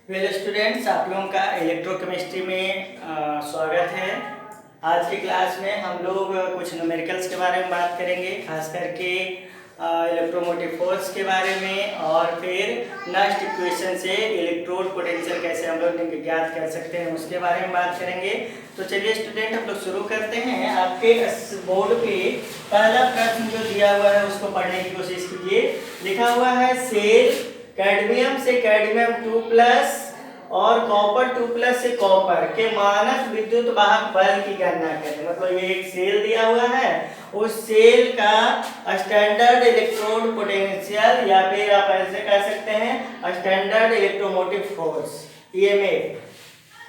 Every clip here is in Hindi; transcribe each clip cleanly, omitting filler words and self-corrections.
वेल स्टूडेंट्स, आप लोगों का इलेक्ट्रोकेमिस्ट्री में स्वागत है। आज की क्लास में हम लोग कुछ न्यूमेरिकल्स के बारे में बात करेंगे, खास करके इलेक्ट्रोमोटिव फोर्स के बारे में, और फिर नेक्स्ट इक्वेशन से इलेक्ट्रोड पोटेंशियल कैसे हम लोग ज्ञात कर सकते हैं उसके बारे में बात करेंगे। तो चलिए स्टूडेंट, हम लोग शुरू करते हैं। आपके बोर्ड पे पहला प्रश्न जो दिया हुआ है उसको पढ़ने की कोशिश कीजिए। लिखा हुआ है सेल कैडमियम से कैडमियम 2+ और कॉपर 2+ से कॉपर के मानक विद्युत वाहक बल की गणना करें। मतलब ये एक सेल दिया हुआ है, उस सेल का स्टैंडर्ड इलेक्ट्रोड पोटेंशियल, या फिर आप ऐसे कह सकते हैं स्टैंडर्ड इलेक्ट्रोमोटिव फोर्स EMF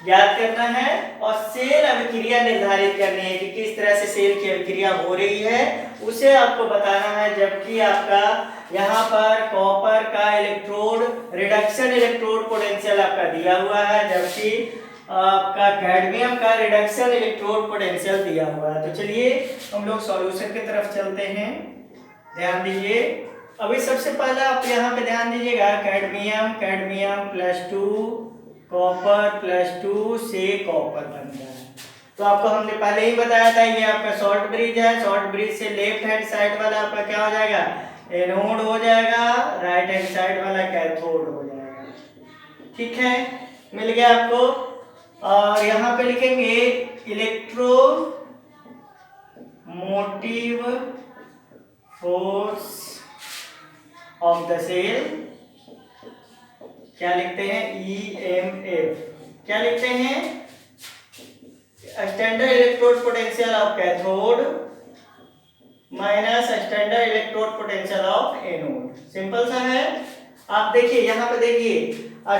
ज्ञात करना है, और सेल अभिक्रिया निर्धारित करनी है कि किस तरह से सेल की अभिक्रिया हो रही है, उसे आपको बताना है। जबकि आपका यहाँ पर कॉपर का इलेक्ट्रोड रिडक्शन इलेक्ट्रोड पोटेंशियल आपका दिया हुआ है, जबकि आपका कैडमियम का रिडक्शन इलेक्ट्रोड पोटेंशियल दिया हुआ है। तो चलिए हम लोग सॉल्यूशन की तरफ चलते हैं। ध्यान दीजिए, अभी सबसे पहला आप यहाँ पे ध्यान दीजिएगा, कैडमियम +2 कॉपर +2 से कॉपर बन रहा है। तो आपको हमने पहले ही बताया था, ये आपका शॉर्ट ब्रिज है। शॉर्ट ब्रिज से लेफ्ट हैंड साइड वाला आपका क्या हो जाएगा, एनोड हो जाएगा, राइट हैंड साइड वाला कैथोड हो जाएगा। ठीक है, मिल गया आपको। और यहाँ पे लिखेंगे electromotive force of the cell, क्या लिखते हैं, EMF। क्या लिखते हैं, standard electrode potential of cathode minus standard electrode potential of anode. Simple सा है। आप देखिए यहाँ पे, देखिए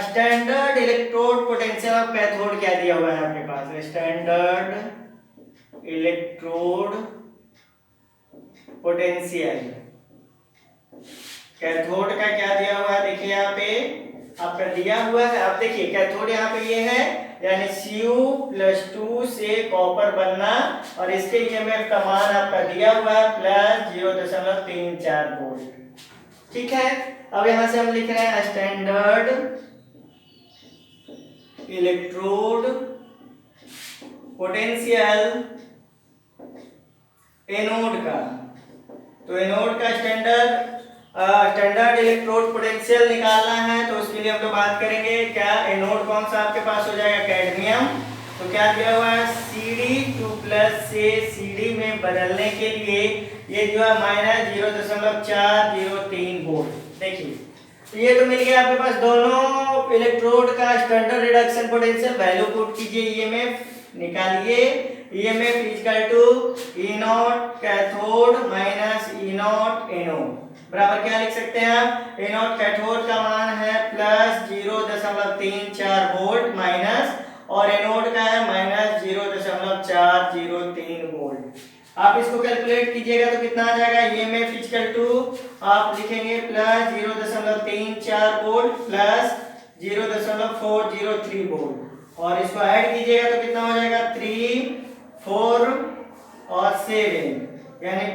standard electrode potential of cathode क्या दिया हुआ है आपके पास, स्टैंडर्ड इलेक्ट्रोड पोटेंशियल कैथोड का क्या दिया हुआ है, देखिए यहाँ पे आपका दिया हुआ है। आप देखिए कैथोड यहाँ पे ये है, यानी Cu+2 से कॉपर बनना, और इसके EMF का मान आपका दिया हुआ है +0.34 वोल्ट। ठीक है, अब यहाँ से हम लिख रहे हैं स्टैंडर्ड इलेक्ट्रोड पोटेंशियल एनोड का। तो एनोड का स्टैंडर्ड इलेक्ट्रोड पोटेंशियल निकालना है, तो उसके लिए हम लोग बात करेंगे। क्या एनोड कौन सा आपके पास हो जाएगा, कैडमियम। तो क्या दिया हुआ है, Cd2+ से Cd में बदलने के लिए ये जो है -0.403 वोल्ट। देखिए, तो ये तो मिल गया आपके पास दोनों इलेक्ट्रोड का standard reduction potential. Value put कीजिए, EMF निकालिए। EMF E0 cathode minus E0 anode बराबर क्या लिख सकते हैं आप, एनोड कैथोड का मान है +0.34 वोल्ट माइनस, और एनोड का है -0.403 वोल्ट। आप इसको कैलकुलेट कीजिएगा तो कितना आ जाएगा, EMF आप लिखेंगे +0.34 वोल्ट +0.403 वोल्ट, और इसको ऐड कीजिएगा तो कितना हो जाएगा, 3, 4 और 7, यानी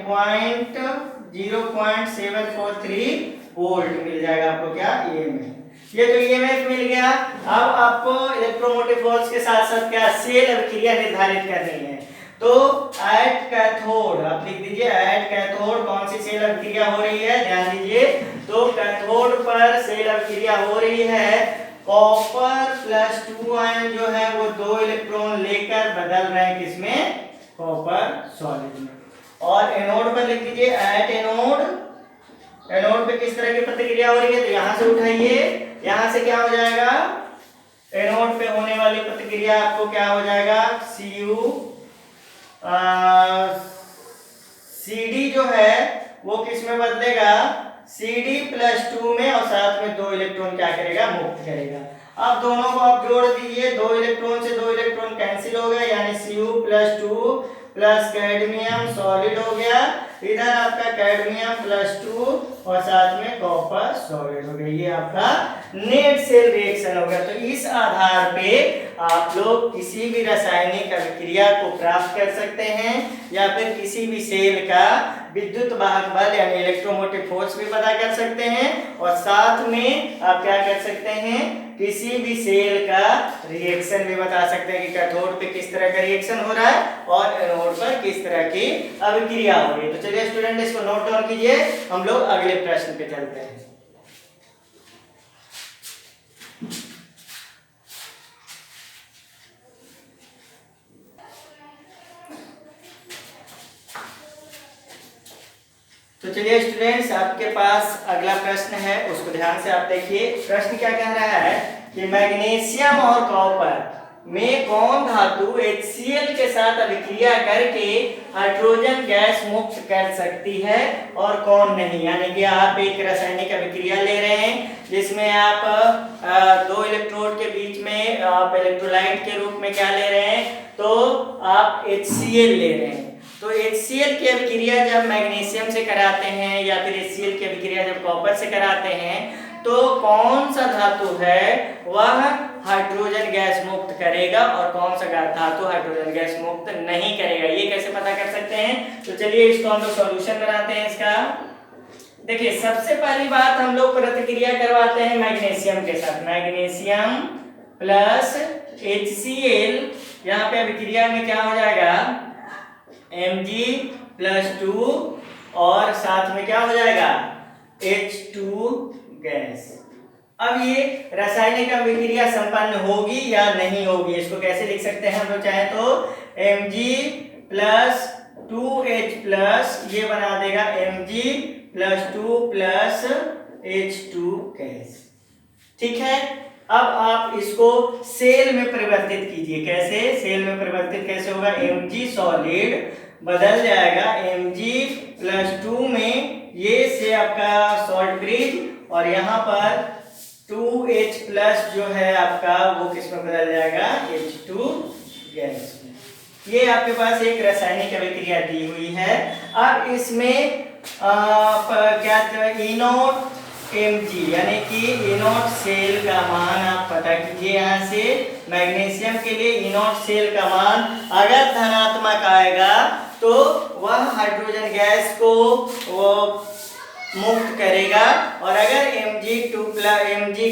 0.743 वोल्ट मिल जाएगा आपको। क्या, EMF। ये तो EMF मिल गया। अब आपको इलेक्ट्रोमोटिव फोर्स के साथ साथ क्या, सेल अभिक्रिया निर्धारित करनी है। तो एट कैथोड आप लिख दीजिए, एट कैथोड कौन सी सेल अभिक्रिया हो रही है, ध्यान दीजिए। तो कैथोड पर सेल अभिक्रिया हो रही है, कॉपर +2 आयन जो है वो 2 इलेक्ट्रॉन लेकर बदल रहे हैं किसमें, कॉपर सॉलिड में। और एनोड पर लिख दीजिए, एट एनोड, एनोड पे किस तरह की प्रतिक्रिया हो रही है, तो यहां से उठाइए, यहां से क्या हो जाएगा, एनोड पे होने वाली प्रतिक्रिया आपको क्या हो जाएगा, Cd जो है वो किस में बदलेगा, Cd+2 में, और साथ में 2 इलेक्ट्रॉन क्या करेगा, मुक्त करेगा। अब दोनों को आप जोड़ दीजिए, 2 इलेक्ट्रॉन से 2 इलेक्ट्रॉन कैंसिल हो गए, यानी Cu+2 प्लस कैडमियम सॉलिड हो गया, इधर आपका कैडमियम +2 और साथ में कॉपर सॉलिड हो गया। ये आपका नेट सेल रिएक्शन हो गया। तो इस आधार पे आप लोग किसी भी रासायनिक अभिक्रिया को प्राप्त कर सकते हैं, या फिर किसी भी सेल का विद्युत वाहक बल यानी इलेक्ट्रोमोटिव फोर्स भी पता कर सकते हैं, और साथ में आप क्या कर सकते हैं, किसी भी सेल का रिएक्शन भी बता सकते हैं कि कैथोड पे किस तरह का रिएक्शन हो रहा है और एनोड पर किस तरह की अभिक्रिया हो रही है। तो चलिए स्टूडेंट इसको नोट डाउन कीजिए, हम लोग अगले प्रश्न पे चलते हैं। तो चलिए स्टूडेंट्स, आपके पास अगला प्रश्न है, उसको ध्यान से आप देखिए। प्रश्न क्या कह रहा है कि मैग्नीशियम और कॉपर में कौन धातु HCl के साथ अभिक्रिया करके हाइड्रोजन गैस मुक्त कर सकती है और कौन नहीं। यानी कि आप एक रासायनिक अभिक्रिया ले रहे हैं जिसमें आप दो इलेक्ट्रोड के बीच में आप इलेक्ट्रोलाइट के रूप में क्या ले रहे हैं, तो आप HCl ले रहे हैं। तो HCl की अभिक्रिया जब मैग्नीशियम से कराते हैं या फिर HCl की अभिक्रिया जब कॉपर से कराते हैं, तो कौन सा धातु है वह हाइड्रोजन गैस मुक्त करेगा और कौन सा धातु हाइड्रोजन गैस मुक्त नहीं करेगा, ये कैसे पता कर सकते हैं। तो चलिए इसको हम लोग सॉल्यूशन बनाते हैं इसका। देखिए सबसे पहली बात हम लोग प्रतिक्रिया करवाते हैं मैग्नीशियम के साथ। मैग्नीशियम प्लस HCl, यहाँ पे अभिक्रिया में क्या हो जाएगा, Mg+2 और साथ में क्या हो जाएगा, H2 गैस। अब ये रासायनिक अभिक्रिया संपन्न होगी या नहीं होगी, इसको कैसे लिख सकते हैं हम लोग चाहे तो Mg+2H+, ये बना देगा Mg+2+H2 गैस। ठीक है, अब आप इसको सेल में परिवर्तित कीजिए। कैसे सेल में परिवर्तित कैसे होगा, Mg सॉलिड बदल जाएगा Mg+2 में, ये से आपका सॉल्ट ब्रिज, और यहाँ पर 2H+ जो है आपका वो किस में बदल जाएगा, H2 गैस में। ये आपके पास एक रासायनिक अभिक्रिया दी हुई है। अब इसमें क्या E0 Mg यानी कि E0 सेल का मान आप पता कीजिए। यहाँ से मैग्नीशियम के लिए E0 सेल का मान अगर धनात्मक आएगा तो वह हाइड्रोजन गैस को वो मुक्त करेगा, और अगर Mg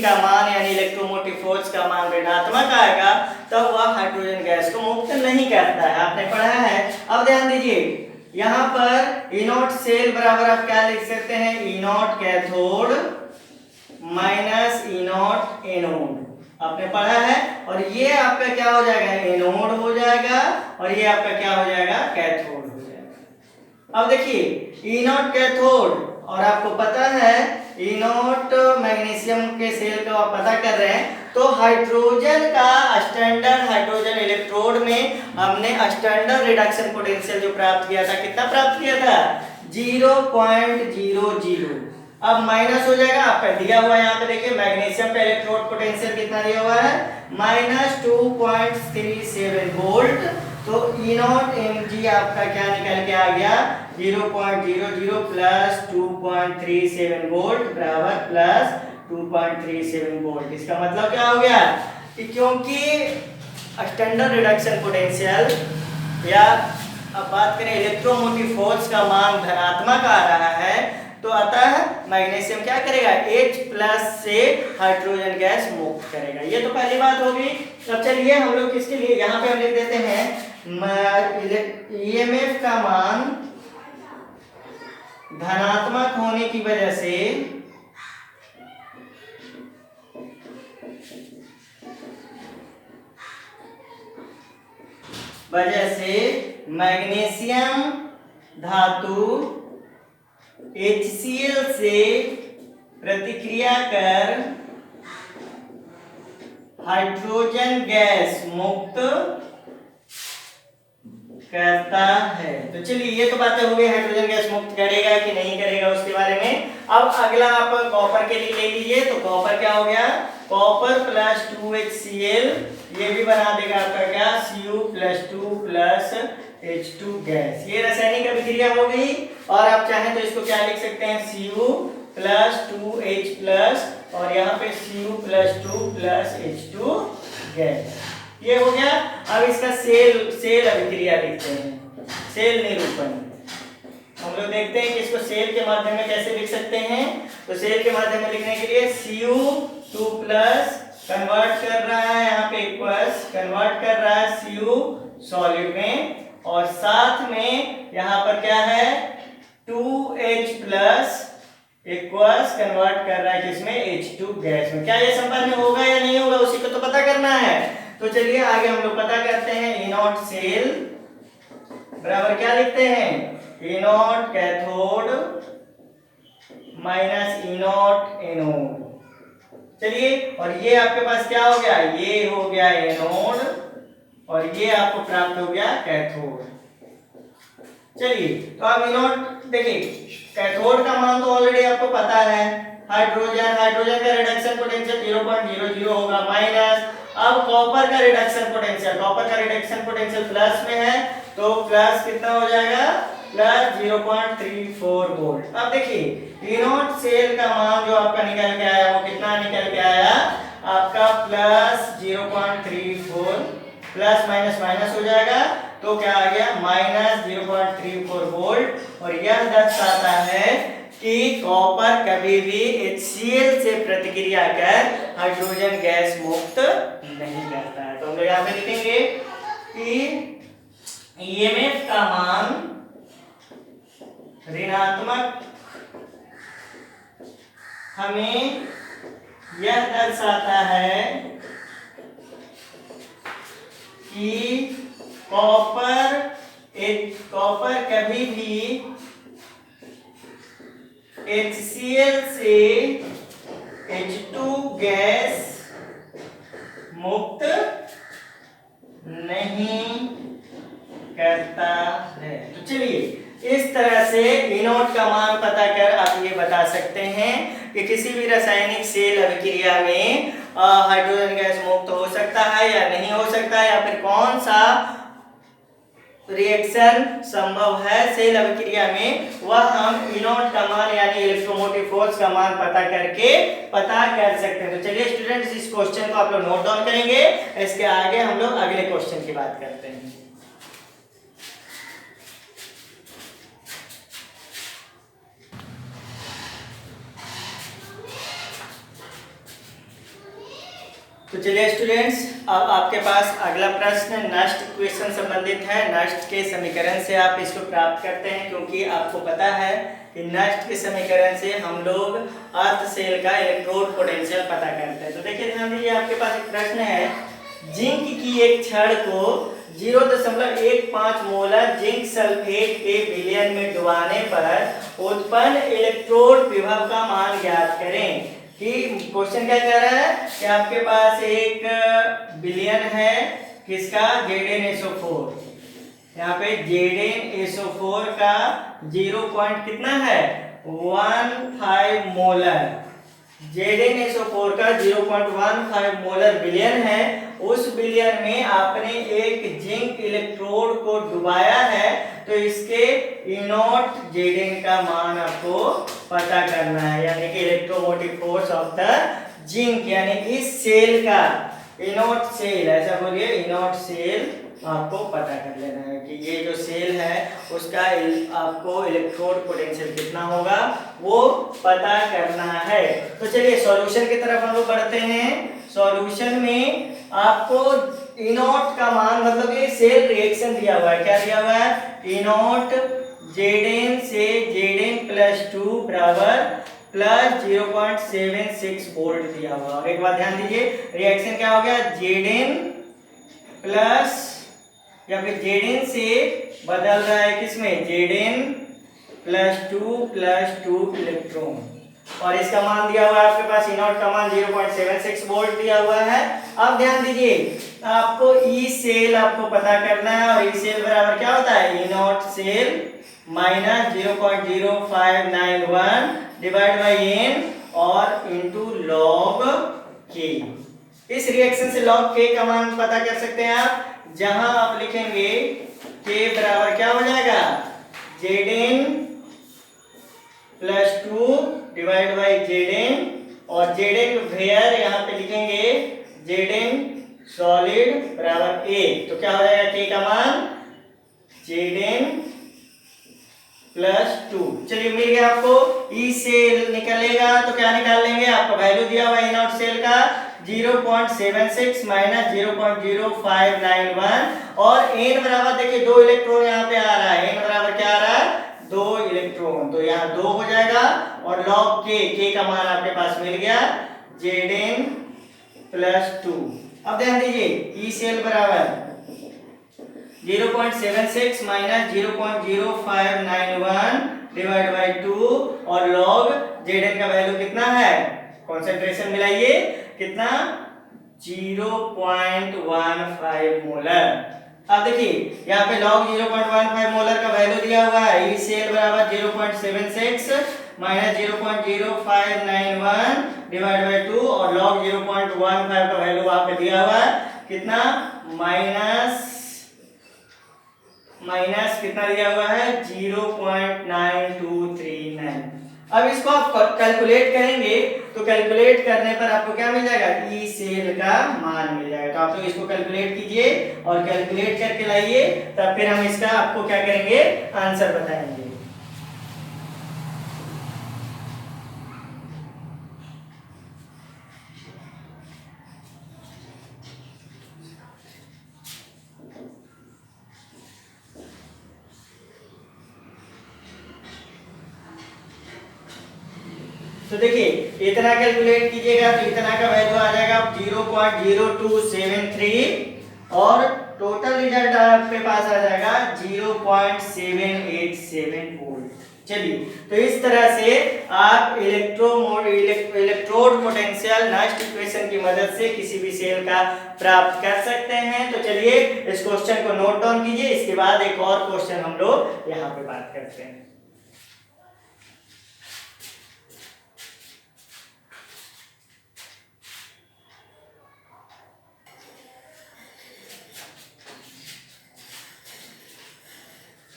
का मान यानी इलेक्ट्रोमोटिव फोर्स का मान ऋणात्मक आएगा तो वह हाइड्रोजन गैस को मुक्त नहीं करता है। आपने पढ़ा है। अब ध्यान दीजिए, यहाँ पर E0 सेल बराबर आप क्या लिख सकते हैं, E0 cathode minus E0 anode, आपने पढ़ा है। और ये आपका क्या हो जाएगा, एनोड हो जाएगा, और ये आपका क्या हो जाएगा, कैथोड हो जाएगा। अब देखिए E0 कैथोड, और आपको पता है E0 मैग्नीशियम के सेल का आप पता कर रहे हैं, तो हाइड्रोजन का स्टैंडर्ड हाइड्रोजन इलेक्ट्रोड में हमने स्टैंडर्ड रिडक्शन पोटेंशियल जो प्राप्त किया था, कितना प्राप्त किया था, 0.00। अब माइनस हो जाएगा, आपका दिया हुआ है यहाँ पे देखिए मैग्नीशियम का इलेक्ट्रोड पोटेंशियल कितना दिया हुआ है, -2.37 वोल्ट। तो E0 Mg आपका क्या निकल के आ गया, 0.00 प्लस 2.37 वोल्ट बराबर प्लस 2.37 वोल्ट। इसका मतलब क्या हो गया कि क्योंकि स्टैंडर्ड रिडक्शन पोटेंशियल या अब बात करें इलेक्ट्रोमोटिव फोर्स का मान धनात्मक आ रहा है, तो अतः मैग्नीशियम क्या करेगा, H+ से हाइड्रोजन गैस मुक्त करेगा। ये तो पहली बात होगी। अब चलिए हम लोग किसके लिए यहाँ पे हम लिख देते हैं, EMF का मान धनात्मक होने की वजह से मैग्नीशियम धातु HCl से प्रतिक्रिया कर हाइड्रोजन गैस मुक्त करता है। तो चलिए ये तो बातें हो गई, हाइड्रोजन गैस मुक्त करेगा कि नहीं करेगा उसके बारे में। अब अगला आप कॉपर के लिए ले लीजिए। तो कॉपर क्या हो गया, कॉपर प्लस 2HCl, ये भी बना देगा आपका क्या, Cu+2 प्लस H2 गैस। ये रासायनिक अभिक्रिया हो गई। और आप चाहें तो इसको क्या लिख सकते हैं, Cu+2H+, और यहाँ पे Cu+2 प्लस H2 गैस। ये हो गया। अब इसका सेल अभिक्रिया लिखते हैं, सेल निरूपण। हम लोग देखते हैं कि इसको सेल के माध्यम में कैसे लिख सकते हैं। तो सेल के माध्यम में लिखने के लिए Cu2 प्लस कन्वर्ट कर रहा है, यहाँ पे इक्वल्स कन्वर्ट कर रहा है Cu सॉलिड में, और साथ में यहाँ पर क्या है 2H प्लस इक्वल्स कन्वर्ट कर रहा है किसमें, H2 गैस में। क्या ये संपन्न होगा या नहीं होगा, उसी को तो पता करना है। तो चलिए आगे हम लोग पता करते हैं। E नॉट सेल बराबर क्या लिखते हैं, E naught cathode minus E not anode. चलिए, और ये आपके पास क्या हो गया, ये हो गया एनोड और ये आपको प्राप्त हो गया कैथोड। चलिए, तो अब E नॉट देखिए, कैथोड का मान तो ऑलरेडी आपको पता है, हाइड्रोजन का रिडक्शन पोटेंशियल 0.00 होगा माइनस, अब कॉपर का रिडक्शन पोटेंशियल प्लस में है, तो प्लस कितना हो जाएगा, प्लस 0.34 वोल्ट। अब देखिए E नॉट सेल का मान जो आपका निकल के आया वो कितना निकल के आया आपका, प्लस 0.34, प्लस माइनस माइनस हो जाएगा, तो क्या आ गया माइनस 0.34 वोल्ट। और यह दर्शाता है कि कॉपर कभी भी HCl से प्रतिक्रिया कर हाइड्रोजन गैस मुक्त नहीं करता है। तो हम लोग यहाँ पे लिखेंगे कि EMF का मान ऋणात्मक हमें यह दर्शाता है कि कॉपर कभी भी HCl से H2 गैस मुक्त नहीं करता है। तो चलिए, इस तरह से E नॉट का मान पता कर आप ये बता सकते हैं कि किसी भी रासायनिक सेल अभिक्रिया में हाइड्रोजन गैस मुक्त हो सकता है या नहीं हो सकता है, या फिर कौन सा रिएक्शन संभव है सेल अभिक्रिया में, वह हम E नॉट का मान यानी इलेक्ट्रोमोटिव फोर्स का मान पता करके पता कर सकते हैं। तो चलिए स्टूडेंट्स, इस क्वेश्चन को आप लोग नोट डाउन करेंगे, इसके आगे हम लोग अगले क्वेश्चन की बात करते हैं। तो चलिए स्टूडेंट्स, अब आपके पास अगला प्रश्न नष्ट इक्वेशन संबंधित है। नष्ट के समीकरण से आप इसको प्राप्त करते हैं, क्योंकि आपको पता है कि नष्ट के समीकरण से हम लोग अर्थ सेल का इलेक्ट्रोड पोटेंशियल पता करते हैं। तो देखिए ध्यान दीजिए, आपके पास एक प्रश्न है, जिंक की एक छड़ को 0.15 मोलर जिंक सल्फेट के विलयन में डुबाने पर उत्पन्न इलेक्ट्रोड विभव का मान ज्ञात करें। कि क्वेश्चन क्या कह रहा है कि आपके पास एक विलयन है किसका, ZnSO4, यहाँ पे ZnSO4 का 0 पॉइंट कितना है 15 मोलर, ZnSO4 का 0.15 मोलर विलयन है। उस विलयन में आपने एक जिंक इलेक्ट्रोड को डुबाया है, तो इसके E नॉट Zn का मान आपको पता करना है, यानी कि electromotive force of the zinc, यानी इस सेल का E नॉट सेल, ऐसा बोलिए E नॉट सेल आपको पता कर लेना है कि ये जो सेल है उसका आपको इलेक्ट्रोड पोटेंशियल कितना होगा वो पता करना है। तो चलिए सॉल्यूशन की तरफ हम लोग बढ़ते हैं। सॉल्यूशन में आपको E नॉट का मान, मतलब ये सेल रिएक्शन दिया हुआ है, क्या दिया हुआ है, E नॉट Zn से Zn+2 बराबर प्लस 0.76 वोल्ट दिया हुआ। और एक बात ध्यान दीजिए, रिएक्शन क्या हो गया, Zn प्लस या फिर Zn से बदल रहा है किसमें, Zn+2 इलेक्ट्रॉन, और इसका मान दिया हुआ है आपके पास E नॉट का मान 0.76 वोल्ट दिया हुआ है। अब ध्यान दीजिए, आपको E सेल आपको पता करना है, और E सेल बराबर क्या होता है, E nought cell minus 0.0591 divide by n और इंटू log k। इस रिएक्शन से log k का मान पता कर सकते हैं आप, जहां आप लिखेंगे k बराबर क्या हो जाएगा, Zn+2 डिवाइड बाई Zn, और Zn वेयर यहाँ पे लिखेंगे Zn सॉलिड बराबर a। तो क्या हो जाएगा k का मान, Zn+2 +2। चलिए मिल गया आपको। ई सेल निकलेगा तो क्या निकाल लेंगे, आपको वैल्यू दिया हुआ है ई नॉट सेल का 0.76 माइनस 0.0591 और n बराबर देखिए 2 इलेक्ट्रॉन यहाँ पे आ रहा है, n बराबर क्या आ रहा है 2 इलेक्ट्रॉन, तो यहाँ 2 हो जाएगा और log k का मान आपके पास मिल गया Zn+2। अब ध्यान दीजिए ई सेल बराबर 0.76 माइनस 0.0591 डिवाइड बाई 2 और log Zn का वैल्यू कितना है, कॉन्सेंट्रेशन मिलाइए कितना 0.15 मोलर। अब देखिए यहाँ पे log 0.15 मोलर का वैल्यू दिया हुआ है, ई सेल बराबर 0.76 माइनस 0.0591 डिवाइड बाई 2 और log 0.15 का वैल्यू वहां पे दिया हुआ है कितना माइनस कितना दिया हुआ है 0.9239। अब इसको आप कैलकुलेट करेंगे तो कैलकुलेट करने पर आपको क्या मिल जाएगा, ई सेल का मान मिल जाएगा। तो आप लोग इसको कैलकुलेट कीजिए और कैलकुलेट करके लाइए, तब फिर हम इसका आपको क्या करेंगे आंसर बताएंगे। तो देखिए इतना कैलकुलेट कीजिएगा तो इतना का वैल्यू आ जाएगा 0.0273 और टोटल रिजल्ट आपके पास आ जाएगा 0.787 वोल्ट। चलिए तो इस तरह से आप इलेक्ट्रोड पोटेंशियल नस्ट इक्वेशन की मदद से किसी भी सेल का प्राप्त कर सकते हैं। तो चलिए इस क्वेश्चन को नोट डाउन कीजिए, इसके बाद एक और क्वेश्चन हम लोग यहाँ पे बात करते हैं।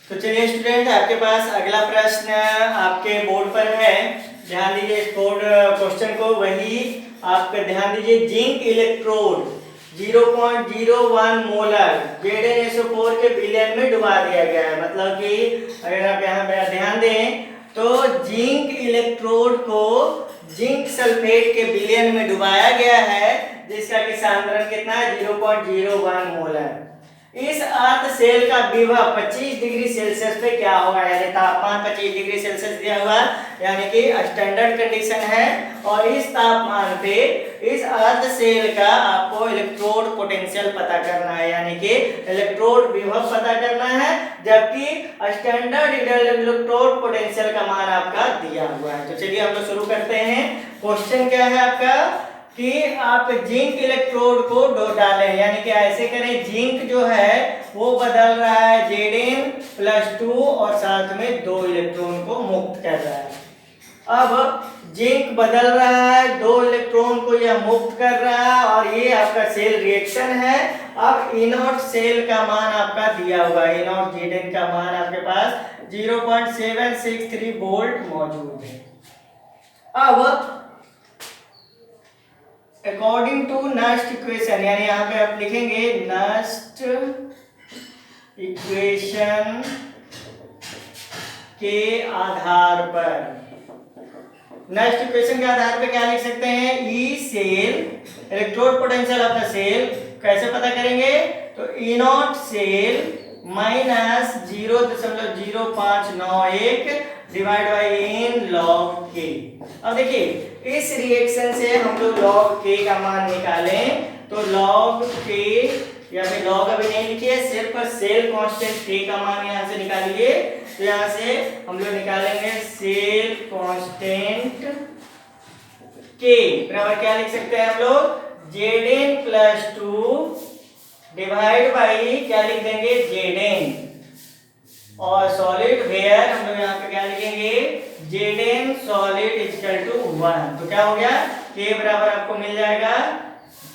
तो चलिए स्टूडेंट आपके पास अगला प्रश्न आपके बोर्ड पर है, ध्यान दीजिए इस बोर्ड क्वेश्चन को। वही आप ध्यान दीजिए, जिंक इलेक्ट्रोड 0.01 मोलर Zn के बिलियन में डुबा दिया गया है। मतलब कि अगर आप यहाँ पे ध्यान दें तो जिंक इलेक्ट्रोड को जिंक सल्फेट के बिलियन में डुबाया गया है, जिसका कि सांद्रण कितना है 0.01 मोलर। इस अर्ध सेल का विभव 25 डिग्री सेल्सियस पे क्या होगा, यानी तापमान 25 डिग्री सेल्सियस दिया हुआ यानी कि स्टैंडर्ड कंडीशन है, और इस तापमान पे इस अर्ध सेल का आपको इलेक्ट्रोड पोटेंशियल पता करना है, यानी कि इलेक्ट्रोड विभव पता करना है, जबकि स्टैंडर्ड इलेक्ट्रोड पोटेंशियल का मान आपका दिया हुआ है। तो चलिए हम लोग शुरू करते हैं। क्वेश्चन क्या है आपका कि आप जिंक इलेक्ट्रोड को डालें, यानी कि ऐसे करें, जिंक जो है वो बदल रहा है Zn+2 और साथ में 2 इलेक्ट्रॉन को मुक्त कर रहा है। अब जिंक बदल रहा है, 2 इलेक्ट्रॉन को यह मुक्त कर रहा है और ये आपका सेल रिएक्शन है। अब ई नॉट सेल का मान आपका दिया हुआ है, ई नॉट Zn का मान आपके पास 0.763 वोल्ट मौजूद है। अब अकॉर्डिंग टू नस्ट इक्वेशन, यानी यहाँ पे आप लिखेंगे नस्ट इक्वेशन के आधार पर, नस्ट इक्वेशन के आधार पे क्या लिख सकते हैं, E cell electrode potential of the cell कैसे पता करेंगे, तो E not cell minus 0.0591 divide by n log k। अब देखिए इस रिएक्शन से हम लोग log k का मान निकालें तो log k, या फिर log अभी नहीं लिखिए, सिर्फ सेल कांस्टेंट k का मान यहाँ से निकालिए। तो यहाँ से हम लोग निकालेंगे सेल कांस्टेंट k बराबर क्या लिख सकते हैं हम लोग, Zn+2 डिवाइड बाई क्या लिख देंगे Zn, और सॉलिड वेयर हम लोग यहाँ पे क्या लिखेंगे Zn सॉलिड इक्वल टू 1। तो क्या हो गया, k बराबर आपको मिल जाएगा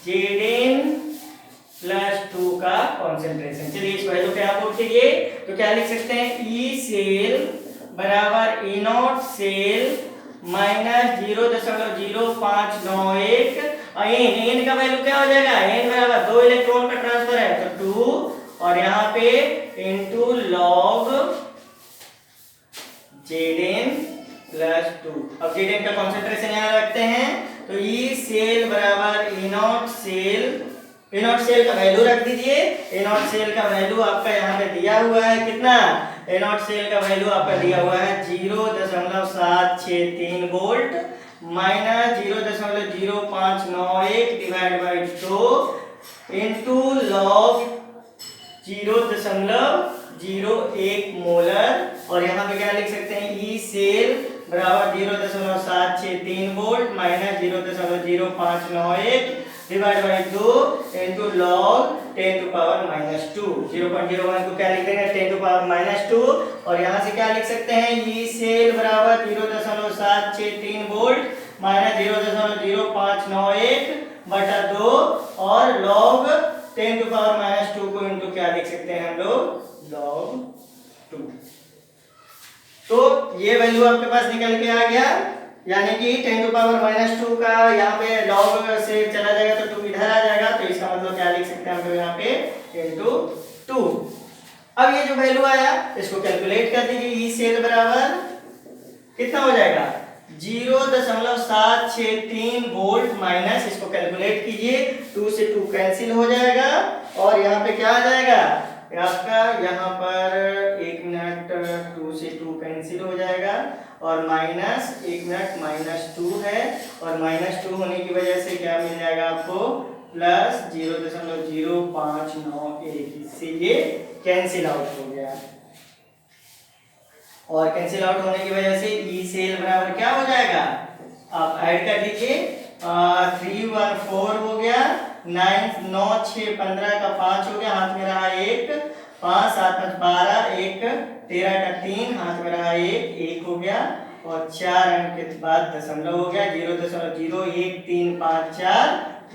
Zn+2 का कॉन्सेंट्रेशन। चलिए इस वैल्यू पे आप पुट कीजिए तो क्या लिख सकते हैं, ई सेल बराबर ई नॉट सेल माइनस 0.0591 और n का वैल्यू क्या हो जाएगा, n बराबर 2 इलेक्ट्रॉन का ट्रांसफर है तो 2 और यहाँ पे इनटू log Zn प्लस 2। अब Zn का कॉन्सेंट्रेशन यहाँ रखते हैं तो ई सेल बराबर ए नॉट सेल का वैल्यू रख दीजिए। ए नॉट सेल का वैल्यू आपका यहाँ पे दिया हुआ है कितना, ए नॉट सेल का वैल्यू आपका दिया हुआ है 0.763 volt minus 0.0591 divide by 2 into log 0.01 molar. और यहाँ पे क्या लिख सकते हैं, ई सेल बराबर 0.763 volt minus 0.0591 divide by 2 into log 10 to power minus 2। 0.01 को क्या लिख देंगे 10 टू पावर माइनस 2। और यहाँ से क्या लिख सकते हैं, ई सेल बराबर 0.763 वोल्ट माइनस 0.0591 बटा 2 और लॉग 10 टू पावर माइनस 2 को इंटू क्या लिख सकते हैं हम लोग लॉग 2। तो ये वैल्यू आपके पास निकल के आ गया, यानी कि 10 टू पावर माइनस 2 का यहाँ पे लॉग से चला जाएगा तो 2 इधर आ जाएगा, तो इसका मतलब क्या लिख सकते हैं हम लोग यहाँ पे इंटू 2। अब ये जो वैल्यू आया इसको कैलकुलेट कर दीजिए। ई सेल बराबर कितना हो जाएगा 0.763 वोल्ट माइनस, इसको कैलकुलेट कीजिए, 2 से 2 कैंसिल हो जाएगा और यहाँ पे क्या आ जाएगा आपका, यहाँ पर 1 मिनट 2 से 2 कैंसिल हो जाएगा और माइनस 1 मिनट माइनस 2 है और माइनस 2 होने की वजह से क्या मिल जाएगा आपको प्लस 0.0591, इससे ये कैंसिल आउट हो गया। और कैंसिल आउट होने की वजह से ई सेल बराबर क्या हो जाएगा, आप ऐड कर दीजिए, 314 हो गया, 9 9 6 15 का 5 हो गया, हाथ में रहा 1, 5 7 5 12, 1 13 का 3, हाथ में रहा 1 हो गया और 4 अंक के बाद दशमलव हो गया, 0.01354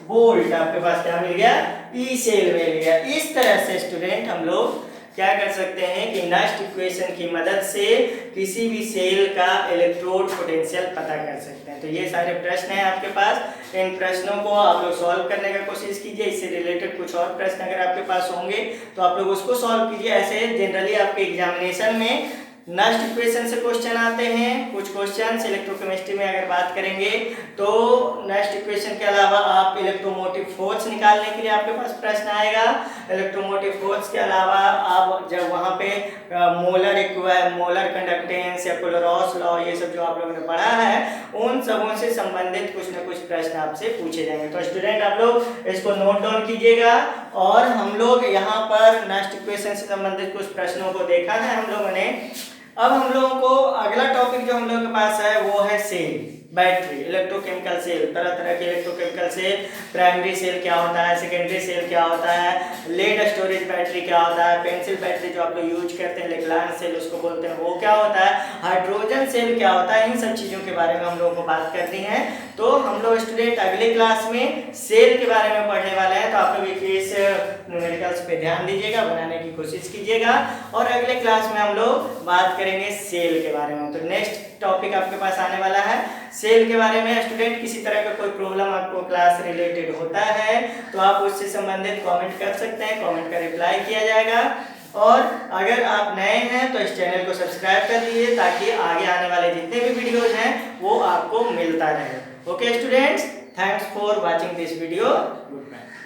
वोल्ट आपके पास क्या मिल गया, ई सेल मिल गया। इस तरह से स्टूडेंट हम लोग क्या कर सकते हैं कि नेक्स्ट इक्वेशन की मदद से किसी भी सेल का इलेक्ट्रोड पोटेंशियल पता कर सकते हैं। तो ये सारे प्रश्न हैं आपके पास, इन प्रश्नों को आप लोग सॉल्व करने का कोशिश कीजिए। इससे रिलेटेड कुछ और प्रश्न अगर आपके पास होंगे तो आप लोग उसको सॉल्व कीजिए। ऐसे जनरली आपके एग्जामिनेशन में नेक्स्ट इक्वेशन से क्वेश्चन आते हैं। कुछ क्वेश्चन इलेक्ट्रोकेमिस्ट्री में अगर बात करेंगे तो नेक्स्ट इक्वेशन के अलावा आप इलेक्ट्रोमोटिव फोर्स निकालने के लिए आपके पास प्रश्न आएगा। इलेक्ट्रोमोटिव फोर्स के अलावा आप जब वहाँ पे मोलर कंडक्टेंस या क्लोरॉस लॉ ये सब जो आप लोगों ने पढ़ा है उन सबों से संबंधित कुछ न कुछ प्रश्न आपसे पूछे जाएंगे। तो स्टूडेंट आप लोग इसको नोट डाउन कीजिएगा। और हम लोग यहाँ पर नेक्स्ट इक्वेशन से संबंधित कुछ प्रश्नों को देखा है हम लोगों ने। अब हम लोगों को अगला टॉपिक जो हम लोगों के पास है वो है सेल, बैटरी, इलेक्ट्रोकेमिकल सेल, तरह तरह के इलेक्ट्रोकेमिकल सेल। प्राइमरी सेल क्या होता है, सेकेंडरी सेल क्या होता है, लेड स्टोरेज बैटरी क्या होता है, पेंसिल बैटरी जो आप लोग यूज करते हैं, लेग्रांज सेल उसको बोलते हैं, वो क्या होता है, हाइड्रोजन सेल क्या होता है, इन सब चीज़ों के बारे में हम लोगों को बात करनी है। तो हम लोग स्टूडेंट अगले क्लास में सेल के बारे में पढ़ने वाले हैं। तो आप लोग इस न्यूमेरिकल्स पे ध्यान दीजिएगा, बनाने की कोशिश कीजिएगा और अगले क्लास में हम लोग बात करेंगे सेल के बारे में। तो नेक्स्ट टॉपिक आपके पास आने वाला है सेल के बारे में। स्टूडेंट किसी तरह का कोई प्रॉब्लम आपको क्लास रिलेटेड होता है तो आप उससे संबंधित कमेंट कर सकते हैं, कमेंट का रिप्लाई किया जाएगा। और अगर आप नए हैं तो इस चैनल को सब्सक्राइब कर लीजिए ताकि आगे आने वाले जितने भी वीडियोज हैं वो आपको मिलता रहे। Okay students, thanks for watching this video. Good night.